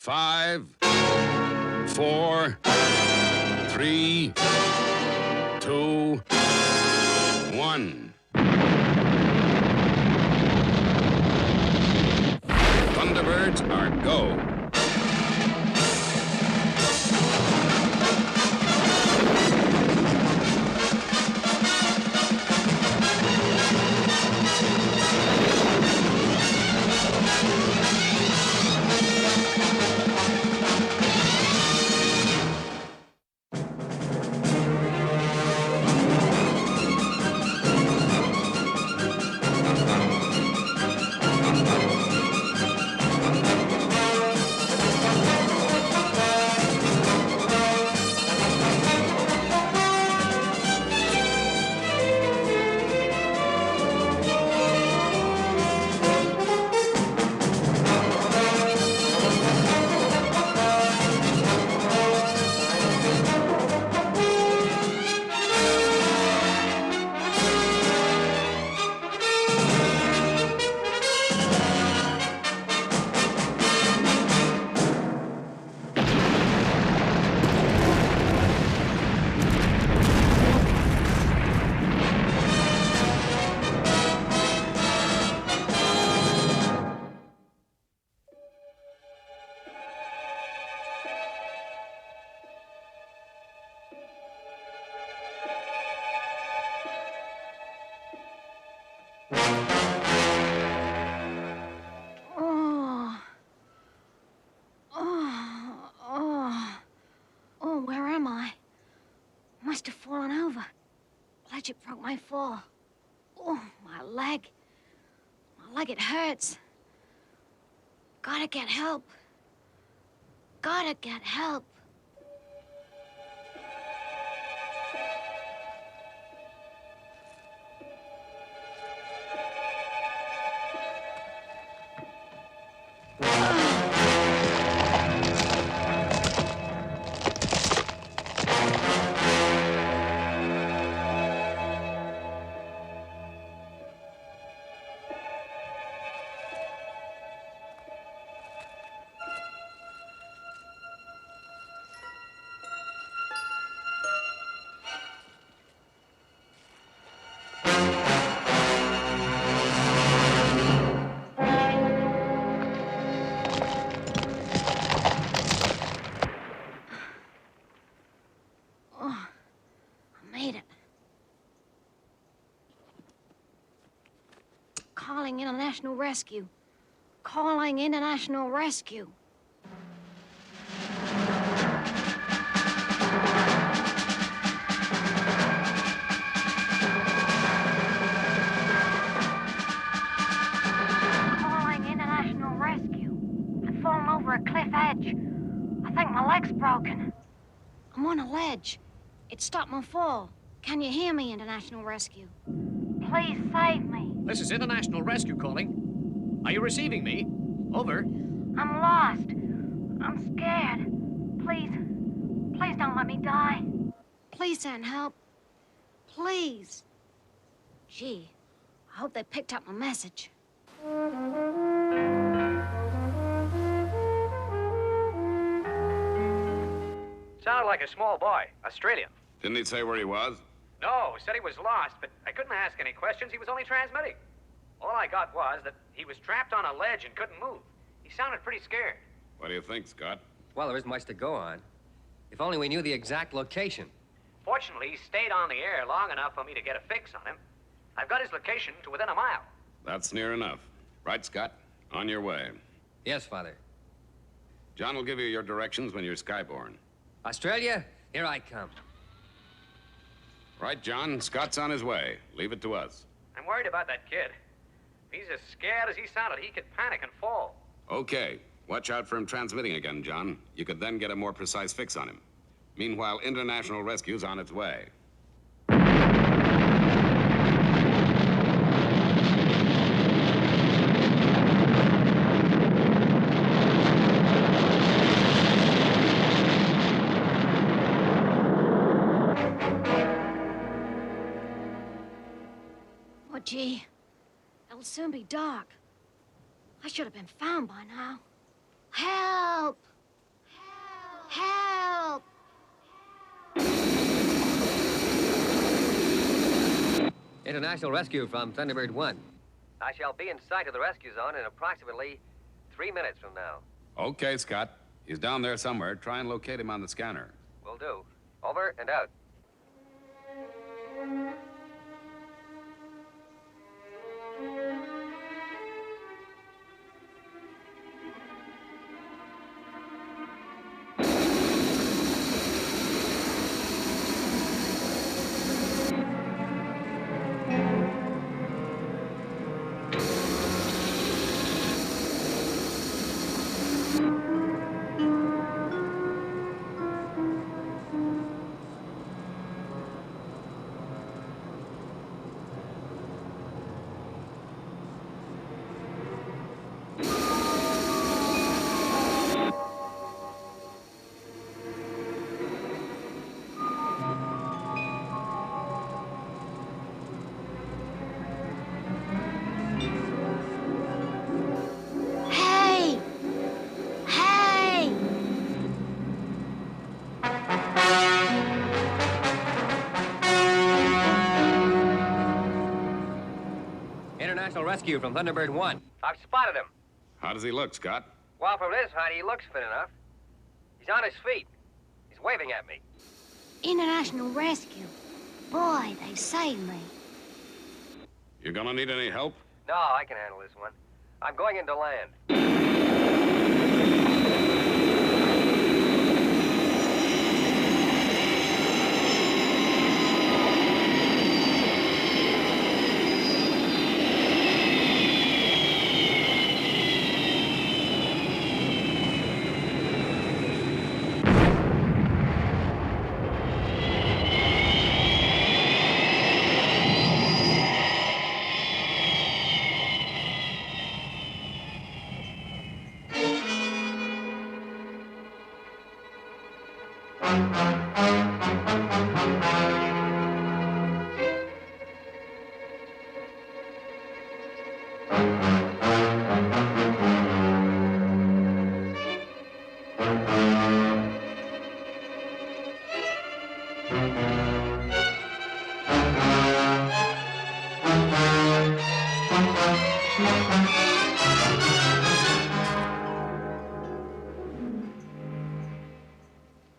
5, 4, 3, 2, 1. Thunderbirds are go. Must have fallen over. Pledge, it broke my fall. Oh, my leg. My leg, it hurts. Gotta get help. Gotta get help. Calling international rescue. Calling international rescue. Calling international rescue. I've fallen over a cliff edge. I think my leg's broken. I'm on a ledge. It stopped my fall. Can you hear me, international rescue? Please save me. This is International Rescue calling. Are you receiving me? Over. I'm lost. I'm scared. Please don't let me die. Please send help. Please. Gee, I hope they picked up my message. Sounded like a small boy, Australian. Didn't he say where he was? No, said he was lost, but I couldn't ask any questions. He was only transmitting. All I got was that he was trapped on a ledge and couldn't move. He sounded pretty scared. What do you think, Scott? Well, there isn't much to go on. If only we knew the exact location. Fortunately, he stayed on the air long enough for me to get a fix on him. I've got his location to within a mile. That's near enough. Right, Scott? On your way. Yes, Father. John will give you your directions when you're skyborne. Australia, here I come. Right, John. Scott's on his way. Leave it to us. I'm worried about that kid. If he's as scared as he sounded, he could panic and fall. Okay. Watch out for him transmitting again, John. You could then get a more precise fix on him. Meanwhile, international rescue's on its way. Oh, gee. It'll soon be dark. I should have been found by now. Help! International rescue from Thunderbird 1. I shall be in sight of the rescue zone in approximately 3 minutes from now. Okay, Scott. He's down there somewhere. Try and locate him on the scanner. Will do. Over and out. Hey! Hey! International rescue from Thunderbird 1. I've spotted him. How does he look, Scott? Well, from this height, he looks fit enough. He's on his feet. He's waving at me. International rescue. Boy, they saved me. You gonna need any help? No, I can handle this one. I'm going into land.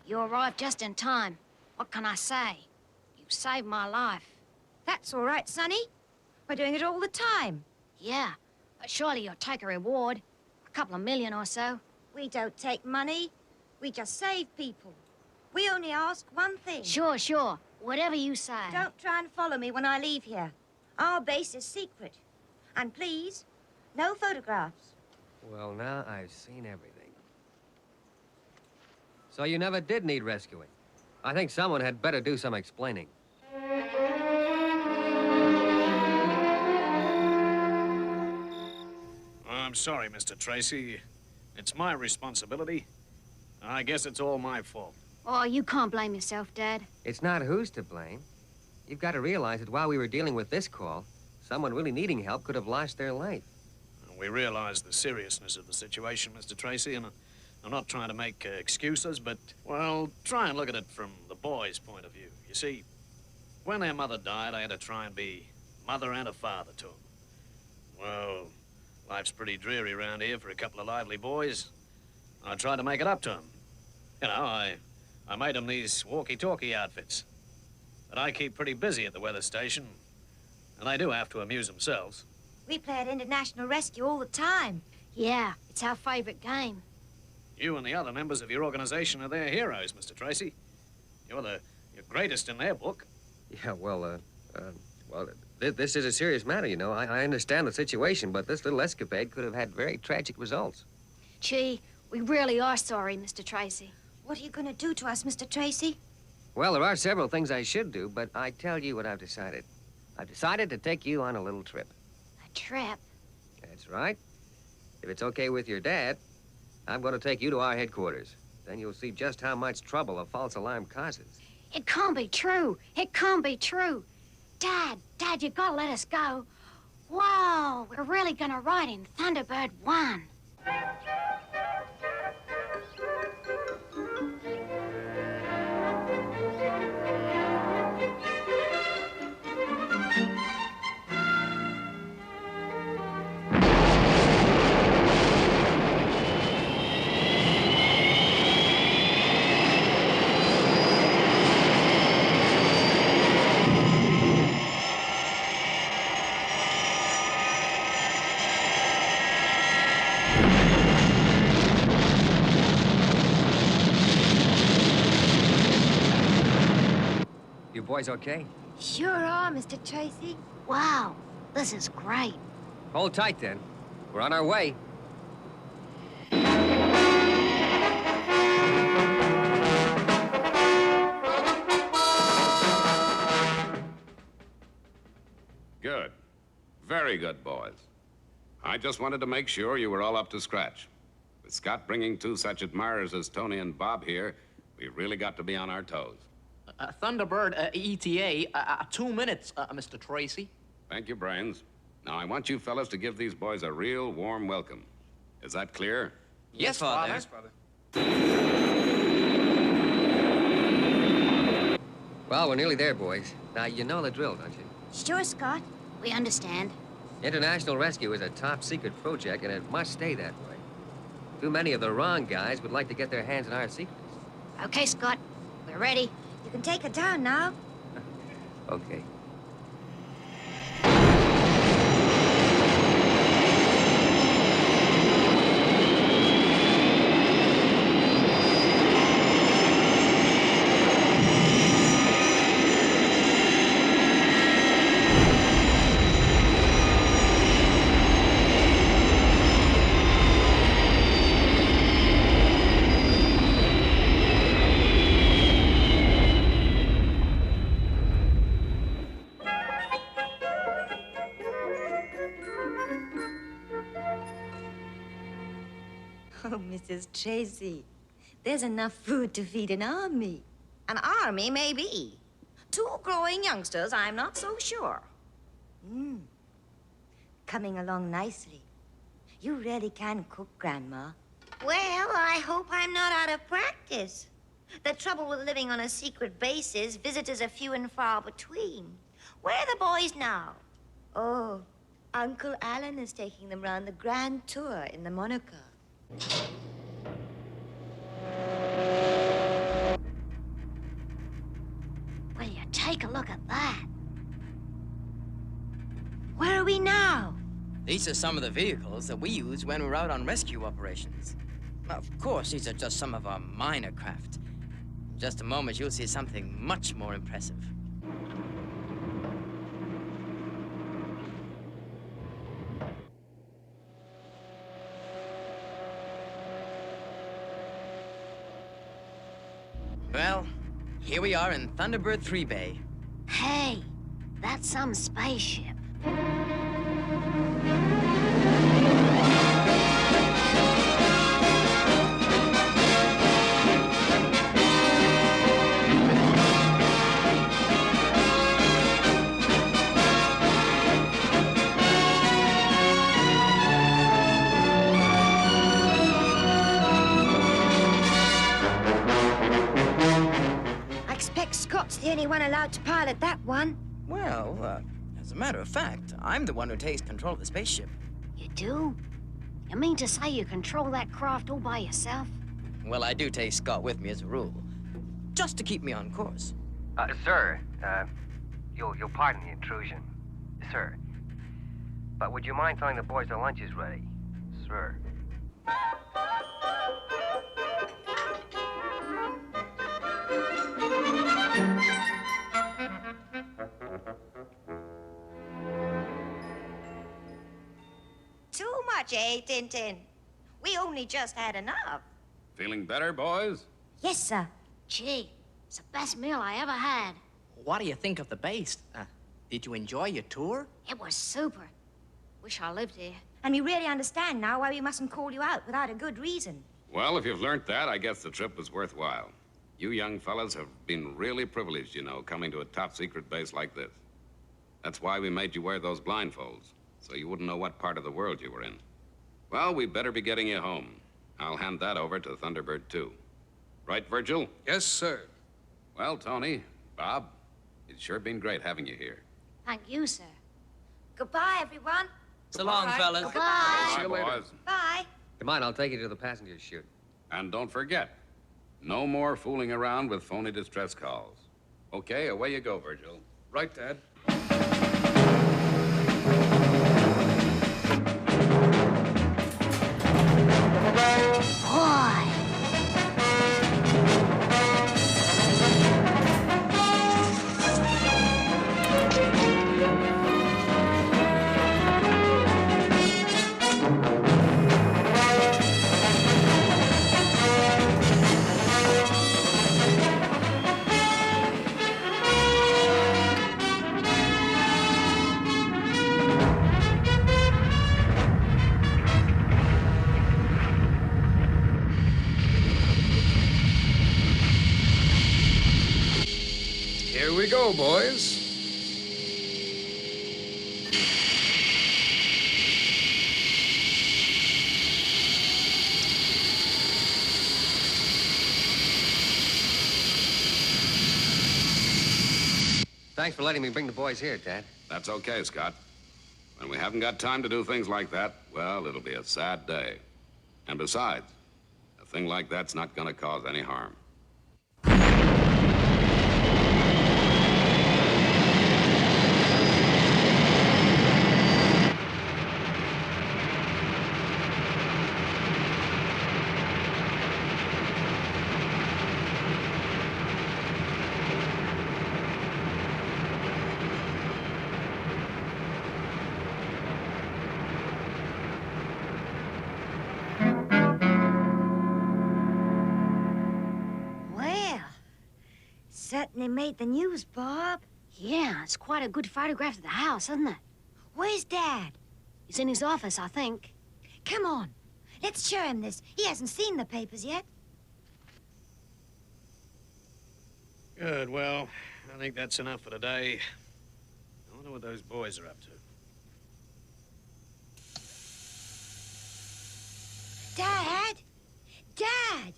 You arrived just in time. What can I say? You saved my life. That's all right, Sonny. We're doing it all the time. Yeah, but surely you'll take a reward. A couple of million or so. We don't take money. We just save people. We only ask one thing. Sure. Whatever you say. Don't try and follow me when I leave here. Our base is secret. And please, no photographs. Well, now I've seen everything. So you never did need rescuing. I think someone had better do some explaining. I'm sorry, Mr. Tracy. It's my responsibility. I guess it's all my fault. Oh, you can't blame yourself, Dad. It's not who's to blame. You've got to realize that while we were dealing with this call, someone really needing help could have lost their life. We realize the seriousness of the situation, Mr. Tracy, and I'm not trying to make excuses, but, well, try and look at it from the boys' point of view. You see, when their mother died, I had to try and be mother and a father to them. Well, life's pretty dreary around here for a couple of lively boys. I tried to make it up to them. You know, I made them these walkie-talkie outfits. But I keep pretty busy at the weather station, and they do have to amuse themselves. We play at International Rescue all the time. Yeah, it's our favorite game. You and the other members of your organization are their heroes, Mr. Tracy. You're greatest in their book. Yeah, well, this is a serious matter, you know. I understand the situation, but this little escapade could have had very tragic results. Gee, we really are sorry, Mr. Tracy. What are you going to do to us, Mr. Tracy? Well, there are several things I should do, but I tell you what I've decided. I've decided to take you on a little trip. A trip? That's right. If it's okay with your dad, I'm going to take you to our headquarters. Then you'll see just how much trouble a false alarm causes. It can't be true. It can't be true. Dad, you gotta let us go. Whoa, we're really gonna ride in Thunderbird 1. boys okay? Sure are, Mr. Tracy. Wow, this is great. Hold tight, then. We're on our way. Good. Very good, boys. I just wanted to make sure you were all up to scratch. With Scott bringing two such admirers as Tony and Bob here, we really got to be on our toes. Thunderbird, ETA, 2 minutes, Mr. Tracy. Thank you, Brains. Now, I want you fellas to give these boys a real warm welcome. Is that clear? Yes, Father. Yes, Father. Well, we're nearly there, boys. Now, you know the drill, don't you? Sure, Scott. We understand. International rescue is a top-secret project, and it must stay that way. Too many of the wrong guys would like to get their hands on our secrets. Okay, Scott. We're ready. You can take her down now. Okay. Oh, Mrs. Tracy, there's enough food to feed an army. An army, maybe. 2 growing youngsters, I'm not so sure. Coming along nicely. You really can cook, Grandma. Well, I hope I'm not out of practice. The trouble with living on a secret base is visitors are few and far between. Where are the boys now? Oh, Uncle Alan is taking them round the grand tour in the monocar. Will you take a look at that? Where are we now? These are some of the vehicles that we use when we're out on rescue operations. Now, of course, these are just some of our minor craft. In just a moment, you'll see something much more impressive. Well, here we are in Thunderbird 3 Bay. Hey, that's some spaceship. I expect Scott's the only one allowed to pilot that one. Well, as a matter of fact, I'm the one who takes control of the spaceship. You do? You mean to say you control that craft all by yourself? Well, I do take Scott with me as a rule, just to keep me on course. Sir, you'll pardon the intrusion. Sir. But would you mind telling the boys their lunch is ready? Sir. Too much, eh, Tintin? We only just had enough. Feeling better, boys? Yes, sir. Gee, it's the best meal I ever had. What do you think of the base? Did you enjoy your tour? It was super. Wish I lived here. And we really understand now why we mustn't call you out without a good reason. Well, if you've learned that, I guess the trip was worthwhile. You young fellas have been really privileged, you know, coming to a top-secret base like this. That's why we made you wear those blindfolds, so you wouldn't know what part of the world you were in. Well, we'd better be getting you home. I'll hand that over to Thunderbird 2. Right, Virgil? Yes, sir. Well, Tony, Bob, it's sure been great having you here. Thank you, sir. Goodbye, everyone. So long, fellas. Bye. See you later. boys. Bye. Come on, I'll take you to the passenger chute. And don't forget, no more fooling around with phony distress calls. Okay, away you go, Virgil. Right, Dad. Boy. we go, boys. Thanks for letting me bring the boys here, Dad. That's okay, Scott. When we haven't got time to do things like that, well, it'll be a sad day. And besides, a thing like that's not gonna cause any harm. Certainly made the news, Bob. Yeah, it's quite a good photograph of the house, isn't it? Where's Dad? He's in his office, I think. Come on. Let's show him this. He hasn't seen the papers yet. Good, well, I think that's enough for today. I wonder what those boys are up to. Dad! Dad!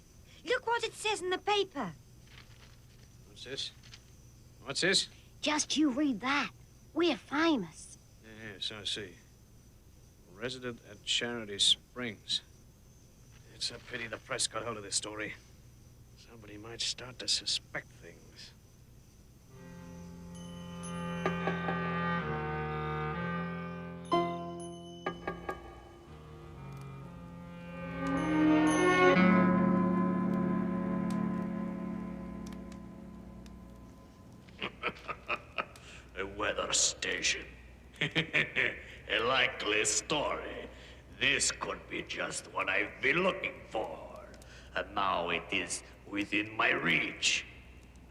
Look what it says in the paper. What's this? What's this? Just you read that. We're famous. Yes, I see. Resident at Charity Springs. It's a pity the press got hold of this story. Somebody might start to suspect things. A weather station. A likely story. This could be just what I've been looking for. And now it is within my reach.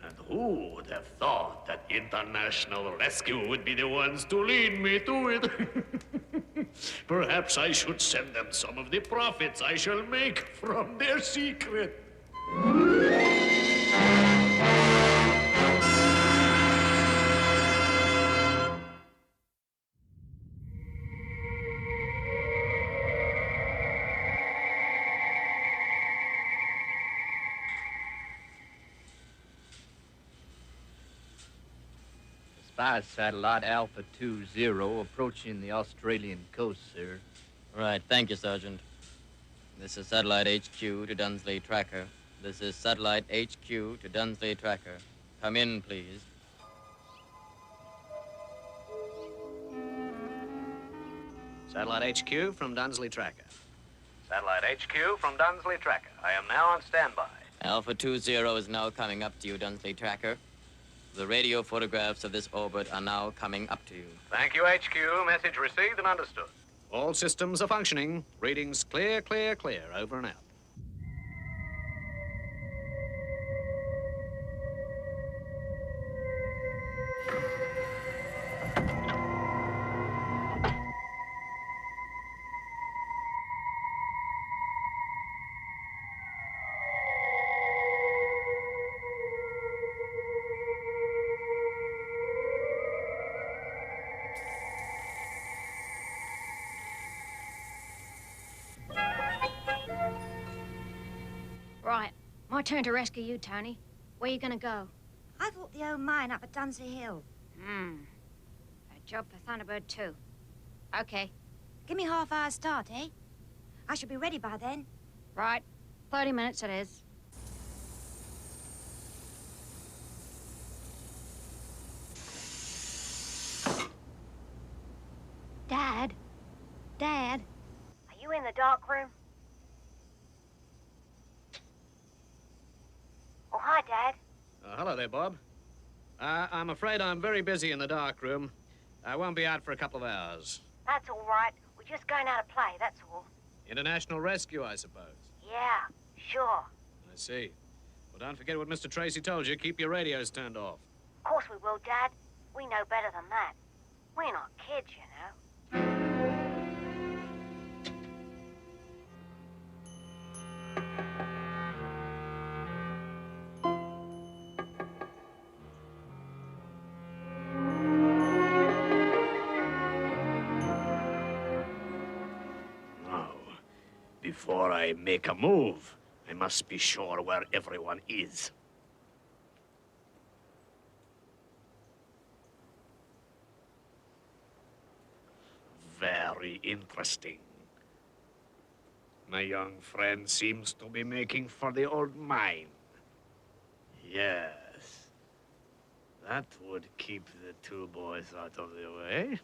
And who would have thought that international rescue would be the ones to lead me to it? Perhaps I should send them some of the profits I shall make from their secret. Spy satellite Alpha 20 approaching the Australian coast, sir. Right, thank you, Sergeant. This is Satellite HQ to Dunsley Tracker. This is Satellite HQ to Dunsley Tracker. Come in, please. Satellite HQ from Dunsley Tracker. Satellite HQ from Dunsley Tracker. I am now on standby. Alpha 20 is now coming up to you, Dunsley Tracker. The radio photographs of this orbit are now coming up to you. Thank you, HQ. Message received and understood. All systems are functioning. Readings clear, clear, clear. Over and out. Right. My turn to rescue you, Tony. Where you gonna go? I thought the old mine up at Dunsley Hill. A job for Thunderbird 2. Okay. Give me half hour start, eh? I should be ready by then. Right. 30 minutes it is. Dad? Dad? Are you in the dark room? Oh, hi, Dad. Hello there, Bob. I'm afraid I'm very busy in the dark room. I won't be out for a couple of hours. That's all right. We're just going out to play, that's all. International rescue, I suppose. Yeah, sure. I see. Well, don't forget what Mr. Tracy told you. Keep your radios turned off. Of course we will, Dad. We know better than that. We're not kids, you know. Before I make a move, I must be sure where everyone is. Very interesting. My young friend seems to be making for the old mine. Yes. That would keep the two boys out of the way.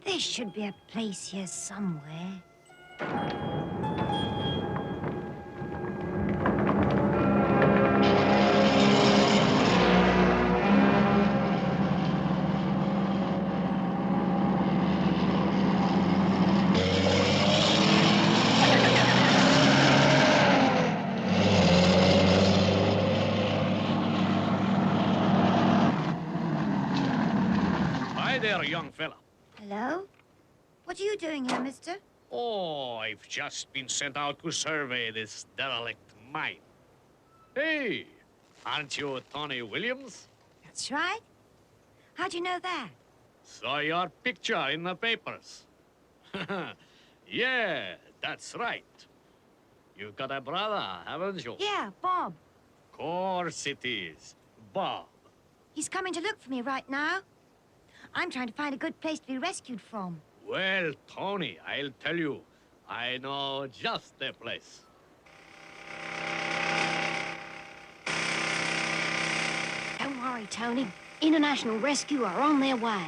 There should be a place here somewhere. Hi there, young fella. Hello? What are you doing here, mister? Oh, I've just been sent out to survey this derelict mine. Hey, aren't you Tony Williams? That's right. How'd you know that? Saw your picture in the papers. Yeah, that's right. You got a brother, haven't you? Yeah, Bob. Course it is. Bob. He's coming to look for me right now. I'm trying to find a good place to be rescued from. Well, Tony, I'll tell you. I know just the place. Don't worry, Tony. International Rescue are on their way.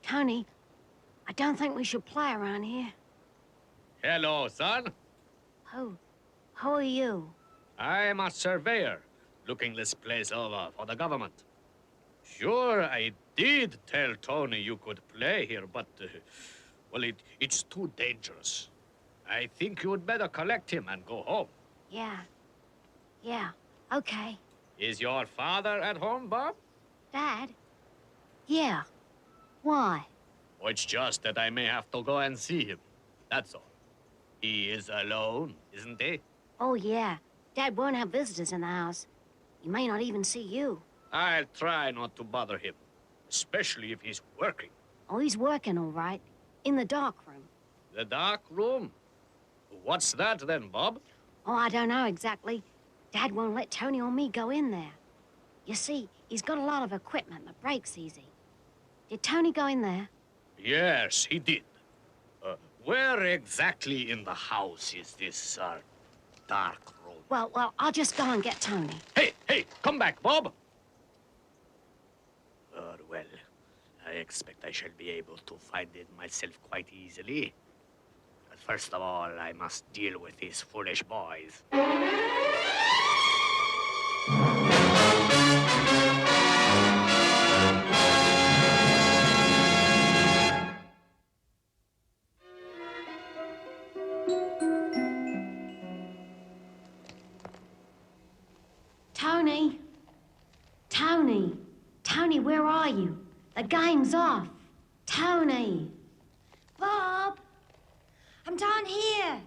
Tony, I don't think we should play around here. Hello, son. Who are you? I'm a surveyor, looking this place over for the government. Sure, I did tell Tony you could play here, but, well, it's too dangerous. I think you'd better collect him and go home. Yeah, okay. Is your father at home, Bob? Dad? Yeah. Why? Oh, it's just that I may have to go and see him. That's all. He is alone, isn't he? Oh, yeah. Dad won't have visitors in the house. He may not even see you. I'll try not to bother him, especially if he's working. Oh, he's working all right. In the dark room. The dark room? What's that then, Bob? Oh, I don't know exactly. Dad won't let Tony or me go in there. You see, he's got a lot of equipment that breaks easy. Did Tony go in there? Yes, he did. Where exactly in the house is this, dark room? Well, I'll just go and get Tony. Hey, come back, Bob! Well, I expect I shall be able to find it myself quite easily. But first of all, I must deal with these foolish boys. Tony, where are you? The game's off. Tony! Bob! I'm down here.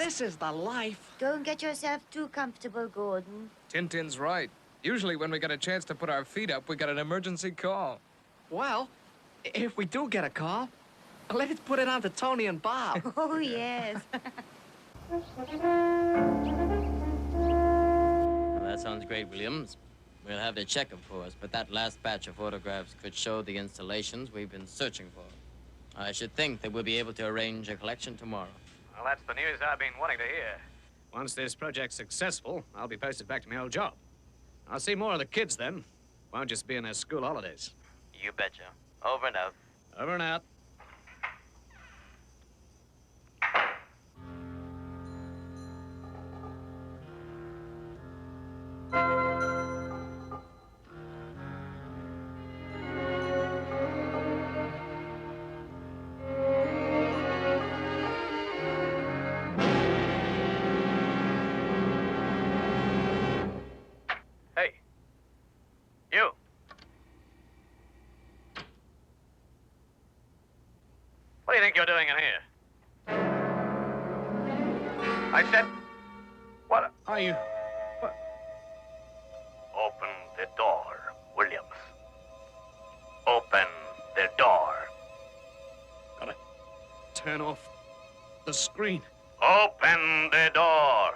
This is the life. Don't get yourself too comfortable, Gordon. Tintin's right. Usually when we get a chance to put our feet up, we get an emergency call. Well, if we do get a call, let's put it on to Tony and Bob. Oh, yes. Well, that sounds great, Williams. We'll have to check, of course, but that last batch of photographs could show the installations we've been searching for. I should think that we'll be able to arrange a collection tomorrow. Well, that's the news I've been wanting to hear. Once this project's successful, I'll be posted back to my old job. I'll see more of the kids then. Won't just be in their school holidays. You betcha. Over and out. Over and out. Hey. You. What do you think you're doing in here? I said... What are you... What? Open the door, Williams. Open the door. Gotta turn off the screen. Open the door.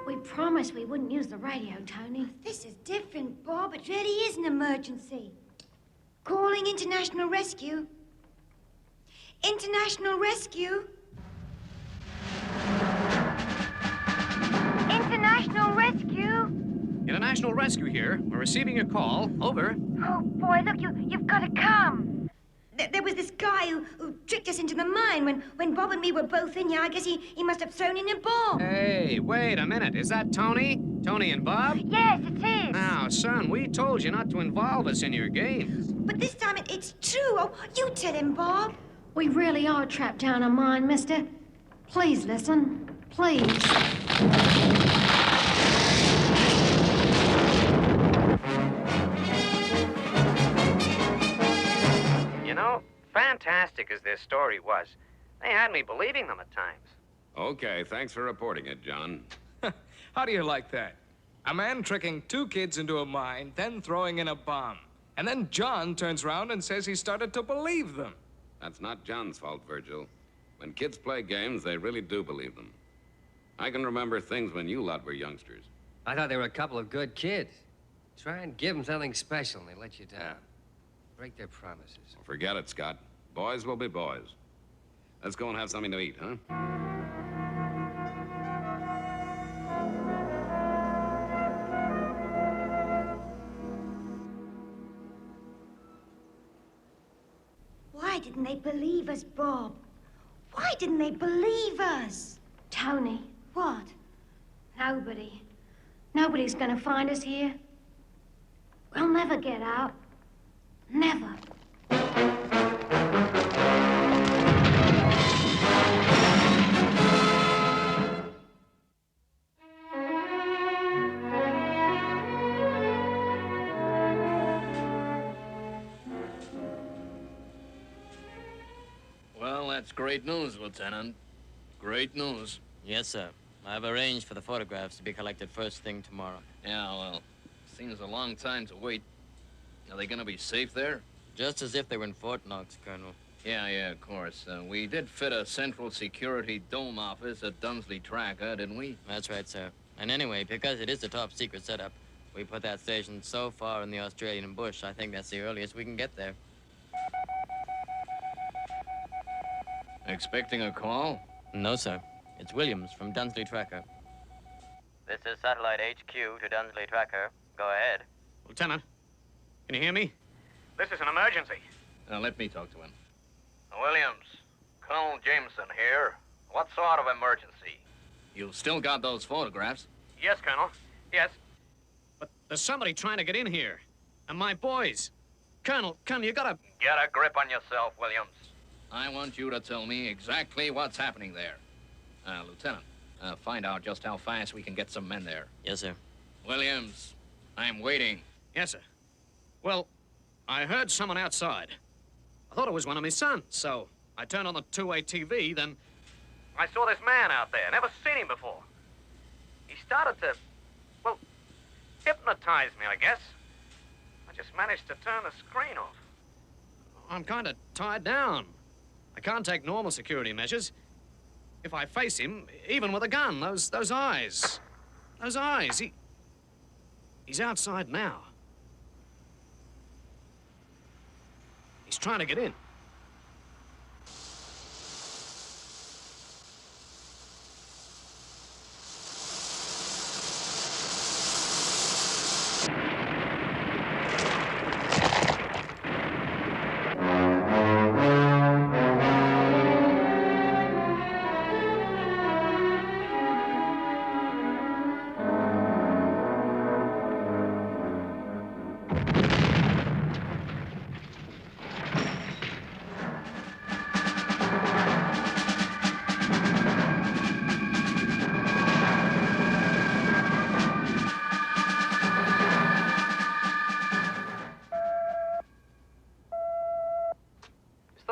We promised we wouldn't use the radio, Tony. This is different, Bob. It really is an emergency. Calling International Rescue. International Rescue. International Rescue. International Rescue here. We're receiving a call. Over. Oh, boy, look, you've got to come. There was this guy who tricked us into the mine when Bob and me were both in here. I guess he must have thrown in a bomb. Hey, wait a minute. Is that Tony? Tony and Bob? Yes, it is. Now, son, we told you not to involve us in your games. But this time it's true. Oh, you tell him, Bob. We really are trapped down a mine, mister. Please listen. Please. You know, fantastic as this story was, they had me believing them at times. Okay, thanks for reporting it, John. How do you like that? A man tricking two kids into a mine, then throwing in a bomb. And then John turns around and says he started to believe them. That's not John's fault, Virgil. When kids play games, they really do believe them. I can remember things when you lot were youngsters. I thought they were a couple of good kids. Try and give them something special, and they let you down. Break their promises. Well, forget it, Scott. Boys will be boys. Let's go and have something to eat, huh? Why didn't they believe us, Bob? Why didn't they believe us? Tony, What? nobody. Nobody's gonna find us here. We'll never get out. Never. Well, that's great news, Lieutenant. Great news. Yes, sir. I've arranged for the photographs to be collected first thing tomorrow. Yeah, well, seems a long time to wait. Are they gonna be safe there? Just as if they were in Fort Knox, Colonel. Yeah, of course. We did fit a central security dome office at Dunsley Tracker, didn't we? That's right, sir. And anyway, because it is a top secret setup, we put that station so far in the Australian bush, I think that's the earliest we can get there. Expecting a call? No, sir. It's Williams from Dunsley Tracker. This is Satellite HQ to Dunsley Tracker. Go ahead. Lieutenant, can you hear me? This is an emergency. Let me talk to him. Williams, Colonel Jameson here. What sort of emergency? You still got those photographs? Yes, Colonel. Yes. But there's somebody trying to get in here. And my boys. Colonel, you gotta... Get a grip on yourself, Williams. I want you to tell me exactly what's happening there. Lieutenant, find out just how fast we can get some men there. Yes, sir. Williams, I'm waiting. Yes, sir. Well, I heard someone outside. I thought it was one of my sons, so I turned on the two-way TV, then... I saw this man out there. Never seen him before. He started to, well, hypnotize me, I guess. I just managed to turn the screen off. I'm kind of tied down. I can't take normal security measures. If I face him, even with a gun, those eyes. Those eyes, he's outside now. He's trying to get in.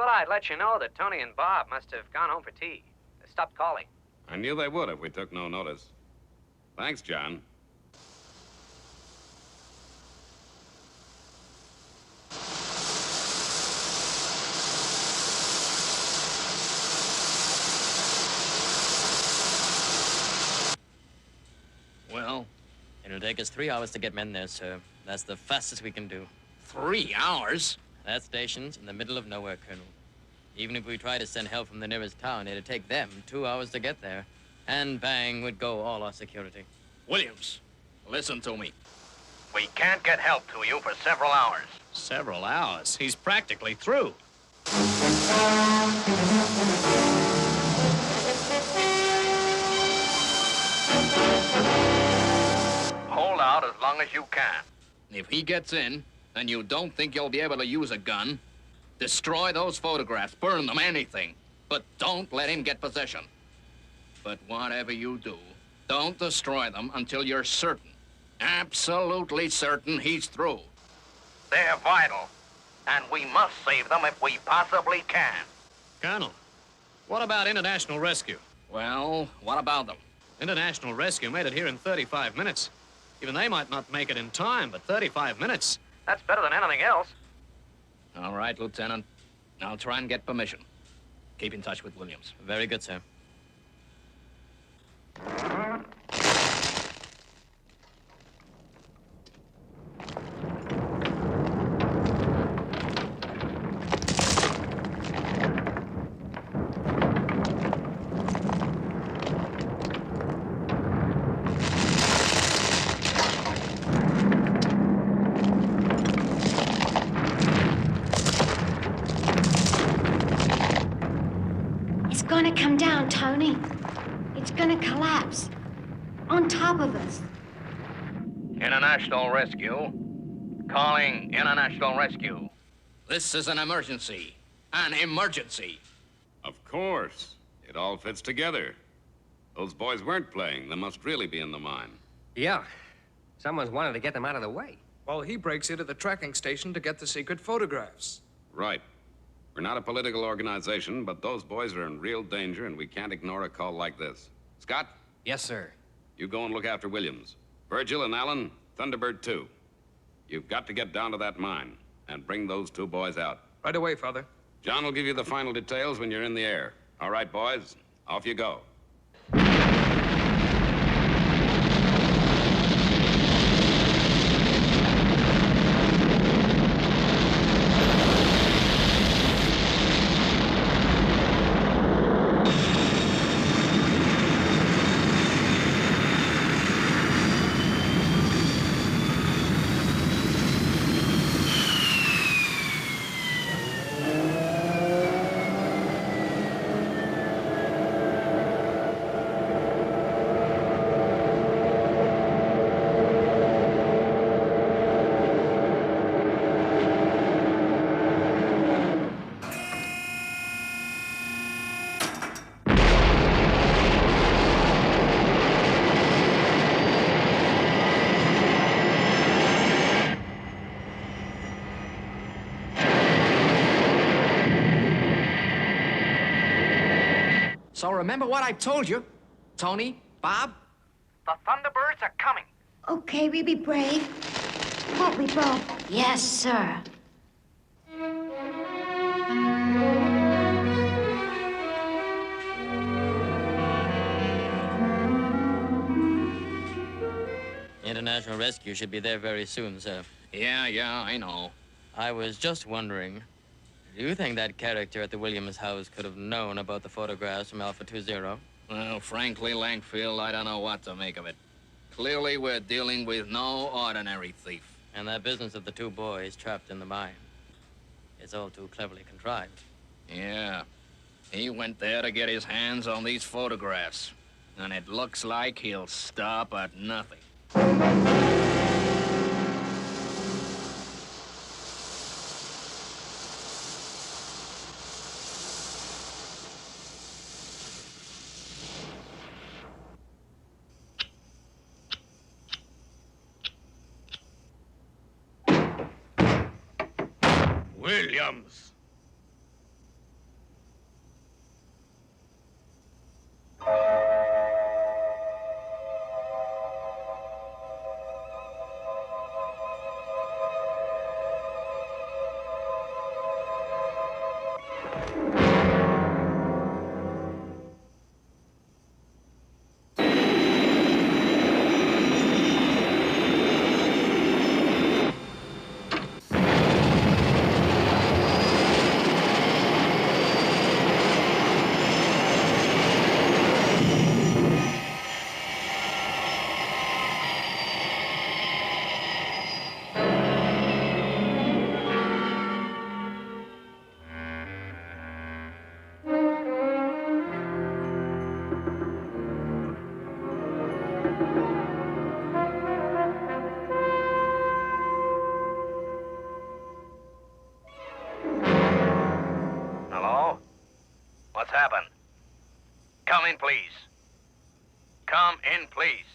I'd let you know that Tony and Bob must have gone home for tea. They stopped calling. I knew they would if we took no notice. Thanks, John. Well? It'll take us 3 hours to get men there, sir. That's the fastest we can do. 3 hours? That station's in the middle of nowhere, Colonel. Even if we try to send help from the nearest town, it'd take them 2 hours to get there. And bang would go all our security. Williams, listen to me. We can't get help to you for several hours. Several hours? He's practically through. Hold out as long as you can. If he gets in, and you don't think you'll be able to use a gun, destroy those photographs, burn them, anything. But don't let him get possession. But whatever you do, don't destroy them until you're certain, absolutely certain he's through. They're vital, and we must save them if we possibly can. Colonel, what about international rescue? Well, what about them? International rescue made it here in 35 minutes. Even they might not make it in time, but 35 minutes. That's better than anything else. All right, Lieutenant. I'll try and get permission. Keep in touch with Williams. Very good, sir. It's gonna come down, Tony. It's gonna collapse. On top of us. International rescue. Calling international rescue. This is an emergency. An emergency. Of course. It all fits together. Those boys weren't playing. They must really be in the mine. Yeah. Someone's wanted to get them out of the way. Well, he breaks into the tracking station to get the secret photographs. Right. We're not a political organization, but those boys are in real danger, and we can't ignore a call like this. Scott? Yes, sir. You go and look after Williams. Virgil and Alan, Thunderbird 2. You've got to get down to that mine and bring those 2 boys out. Right away, Father. John will give you the final details when you're in the air. All right, boys, off you go. So remember what I told you. Tony, Bob? The Thunderbirds are coming. Okay, we be brave. Won't we, Bob? Yes, sir. International Rescue should be there very soon, sir. Yeah, I know. I was just wondering, do you think that character at the Williams house could have known about the photographs from Alpha 20? Well, frankly, Langfield, I don't know what to make of it. Clearly, we're dealing with no ordinary thief. And that business of the two boys trapped in the mine. It's all too cleverly contrived. Yeah. He went there to get his hands on these photographs. And it looks like he'll stop at nothing. Williams. Hello? What's happened? Come in, please. Come in, please.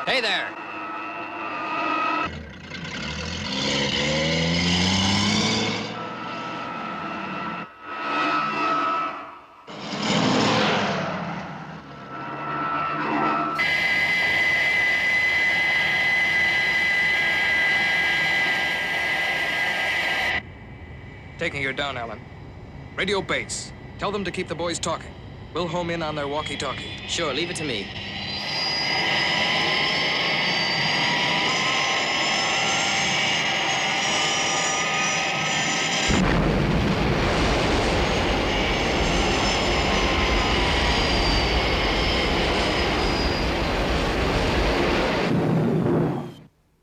Hey there! Taking her down, Alan. Radio base. Tell them to keep the boys talking. We'll home in on their walkie-talkie. Sure, leave it to me.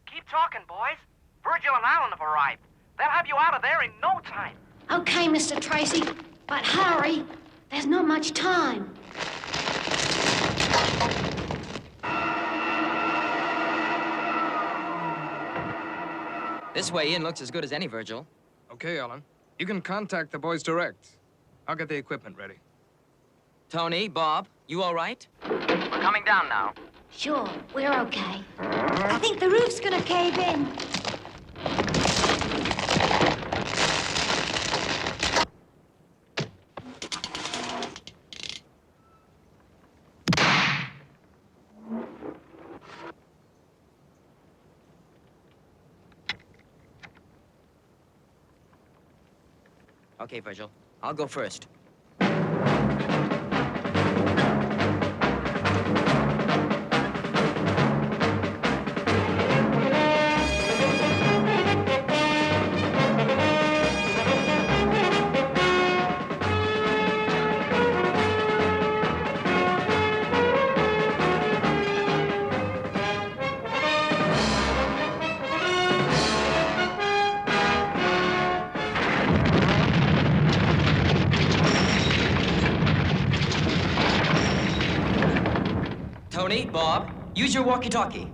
Keep talking, boys. Virgil and Alan have arrived. They'll have you out of there in no time. Okay, Mr. Tracy, but hurry. There's not much time. This way in looks as good as any, Virgil. Okay, Alan. You can contact the boys direct. I'll get the equipment ready. Tony, Bob, you all right? We're coming down now. Sure, we're okay. I think the roof's gonna cave in. Okay, Virgil. I'll go first. Tony, Bob, use your walkie-talkie.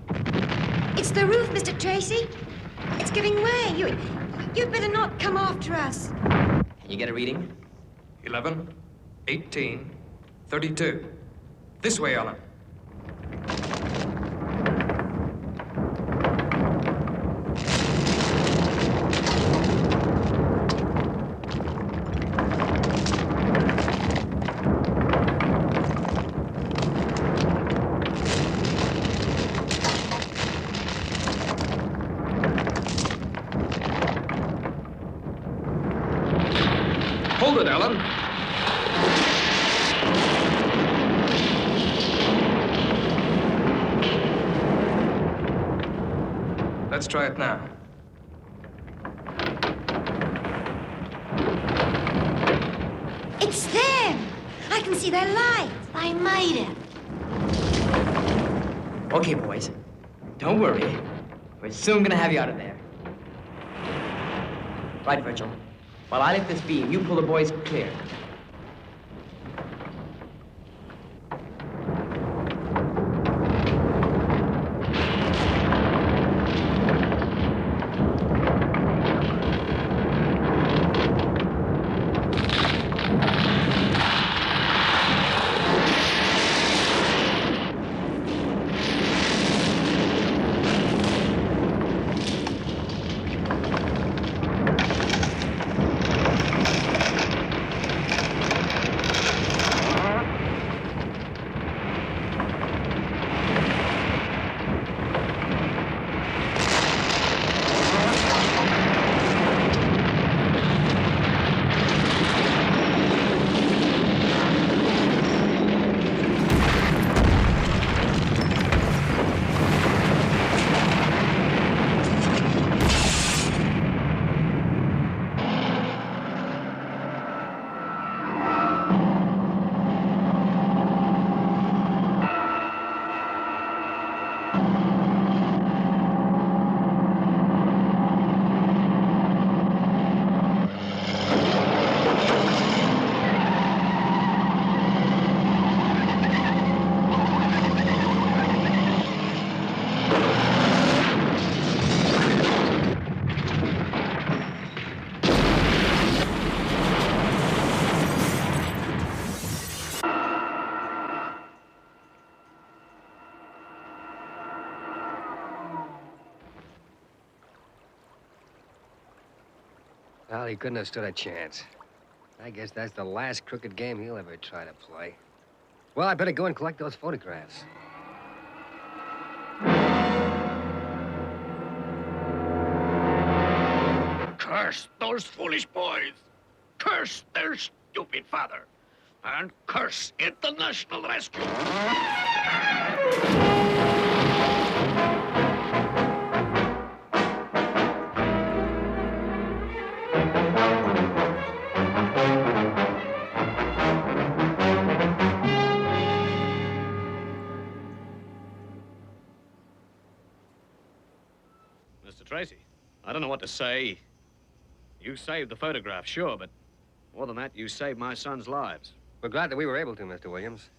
It's the roof, Mr. Tracy. It's giving way. You'd better not come after us. Can you get a reading? 11, 18, 32. This way, Alan. it, Ellen. Let's try it now. It's them! I can see their light. I made it. Okay, boys. Don't worry. We're soon gonna have you out of there. Right, Virgil. While I lift this beam, you pull the boys clear. Well, he couldn't have stood a chance. I guess that's the last crooked game he'll ever try to play. Well, I better go and collect those photographs. Curse those foolish boys. Curse their stupid father. And curse International Rescue. Mr. Tracy, I don't know what to say. You saved the photograph, sure, but more than that, you saved my son's lives. We're glad that we were able to, Mr. Williams.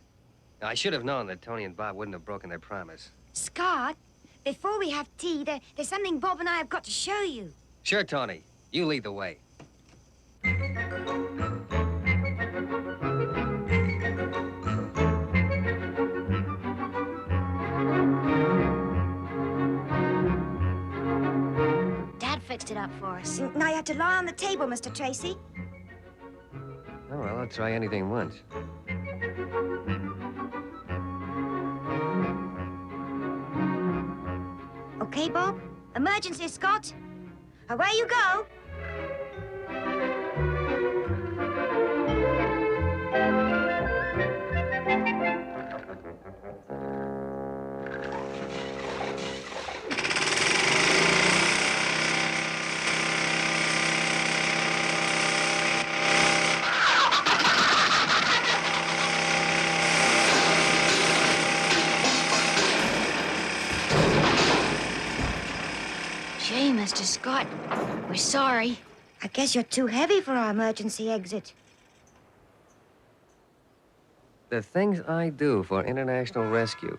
Now, I should have known that Tony and Bob wouldn't have broken their promise. Scott, before we have tea, there's something Bob and I have got to show you. Sure, Tony. You lead the way. Dad fixed it up for us. Now you have to lie on the table, Mr. Tracy. Oh, well, I'll try anything once. Okay, Bob? Emergency, Scott. Away you go. Gee, Mr. Scott, we're sorry. I guess you're too heavy for our emergency exit. The things I do for international rescue.